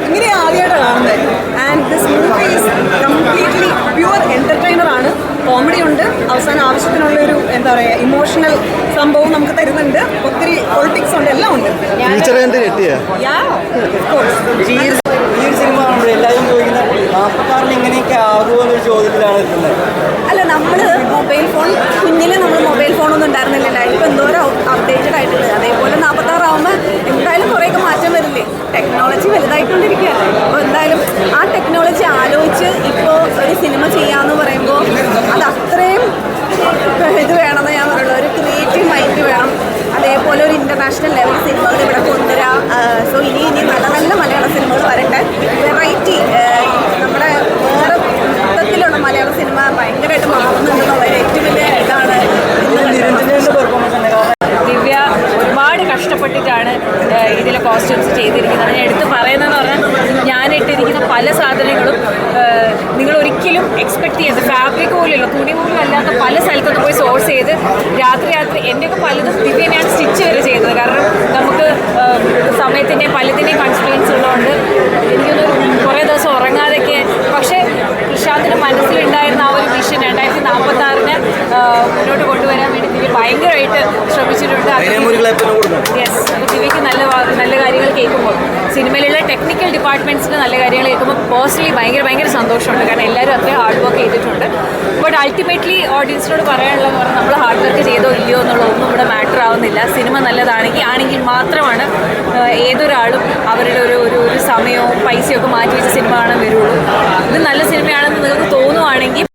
ഇങ്ങനെ ആദ്യമായിട്ടാണ് കാണുന്നത്. And this movie is completely pure entertainer ആണ്. കോമഡി ഉണ്ട്, അവസാനം ആവശ്യത്തിനുള്ളൊരു എന്താ പറയുക ഇമോഷണൽ സംഭവം നമുക്ക് തരുന്നുണ്ട്. ഒത്തിരി പൊളിറ്റിക്സ് ഉണ്ട്, എല്ലാം ഉണ്ട്. ഈ ഒരു സിനിമ കാണുമ്പോൾ എല്ലാവരും ചോദിക്കുന്ന 40 എങ്ങനെയൊക്കെ ആകുമെന്നൊരു ചോദ്യത്തിലാണ് എത്തുന്നത്. അല്ല, നമ്മൾ മൊബൈൽ ഫോൺ കുഞ്ഞിൽ നമ്മൾ മൊബൈൽ ഫോണൊന്നും ഉണ്ടായിരുന്നില്ല. ഇപ്പോൾ എന്തോരം അപ്ഡേറ്റഡ് ആയിട്ടുള്ളത്. അതേപോലെ 46 ആകുമ്പോൾ എന്തായാലും കുറേയൊക്കെ മാറ്റം വരില്ലേ. ടെക്നോളജി വലുതായിക്കൊണ്ടിരിക്കുകയാണ്. അപ്പോൾ എന്തായാലും ആ ടെക്നോളജി ആലോചിച്ച് ഇപ്പോൾ ഒരു സിനിമ ചെയ്യാമെന്ന് പറയുമ്പോൾ അത് അത്രയും ഇത് വേണമെന്ന് ഞാൻ പറയുള്ളൂ. ഒരു ക്രിയേറ്റീവ് മൈൻഡ് വേണം. അതേപോലെ ഒരു ഇൻ്റർനാഷണൽ ലെവൽ സിനിമകൾ ഇവിടെ കൊണ്ടുവരാം. സോ ഇനി നല്ല നല്ല മലയാള സിനിമകൾ വരട്ടെ. വെറൈറ്റി നമ്മുടെ വേറെ മൊത്തത്തിലുള്ള മലയാള സിനിമ ഭയങ്കരമായിട്ട് മാറുന്നുണ്ടെന്നുള്ളത് ഏറ്റവും വലിയ ഇതാണ്. ദിവ്യ ഒരുപാട് കഷ്ടപ്പെട്ടിട്ടാണ് ഇതിലെ കോസ്റ്റ്യൂംസ് ചെയ്തിരിക്കുന്നത്. ഞാൻ എടുത്ത് പറയുന്നതെന്ന് പറഞ്ഞാൽ ഞാനിട്ടിരിക്കുന്ന പല സാധനങ്ങളും നിങ്ങൾ ഒരിക്കലും എക്സ്പെക്ട് ചെയ്ത് ഫാബ്രിക് പോലെയല്ല, തുണി പോലും അല്ലാത്ത പല സ്ഥലത്തുനിന്ന് പോയി സോഴ്സ് ചെയ്ത് രാത്രി എൻ്റെയൊക്കെ പലതും ദിവ്യ തന്നെയാണ് സ്റ്റിച്ച് വരെ ചെയ്തത്. കാരണം നമുക്ക് സമയത്തിൻ്റെയും പലതിൻ്റെയും കൺസ്ട്രെയിൻസ് ഉള്ളതുകൊണ്ട് എനിക്കൊരു കുറേ ദിവസം ഉറങ്ങാതൊക്കെ. പക്ഷേ പ്രശാന്തിൻ്റെ മനസ്സിലുണ്ടായിരുന്ന ആ ഒരു വിഷൻ 2046 മുന്നോട്ട് കൊണ്ടുവരാൻ വേണ്ടി ദിവ്യ ഭയങ്കരമായിട്ട് ശ്രമിച്ചിട്ടുണ്ട്. യെസ്, അപ്പോൾ ദിവ്യക്ക് നല്ല കാര്യങ്ങൾ കേൾക്കുമ്പോൾ, സിനിമയിലുള്ള ടെക്നിക്കൽ ഡിപ്പാർട്ട്മെൻറ്റ്സിന് നല്ല കാര്യങ്ങൾ കേൾക്കുമ്പോൾ പേഴ്സണലി ഭയങ്കര സന്തോഷമുണ്ട്. കാരണം എല്ലാവരും അത്രയും ഹാർഡ് വർക്ക് ചെയ്തിട്ടുണ്ട്. ബട്ട് അൾട്ടിമേറ്റ്ലി ഓഡിയൻസിനോട് പറയാനുള്ളതെന്ന് പറഞ്ഞാൽ നമ്മൾ ഹാർഡ് വർക്ക് ചെയ്തോ ഇല്ലയോ എന്നുള്ളതൊന്നും ഇവിടെ മാറ്റർ ആവുന്നില്ല. സിനിമ നല്ലതാണെങ്കിൽ മാത്രമാണ് ഏതൊരാളും അവരുടെ ഒരു സമയവും പൈസയൊക്കെ മാറ്റി വെച്ച സിനിമ കാണാൻ വരുള്ളൂ. ഇത് നല്ല സിനിമയാണെന്ന് നിങ്ങൾക്ക് തോന്നുവാണെങ്കിൽ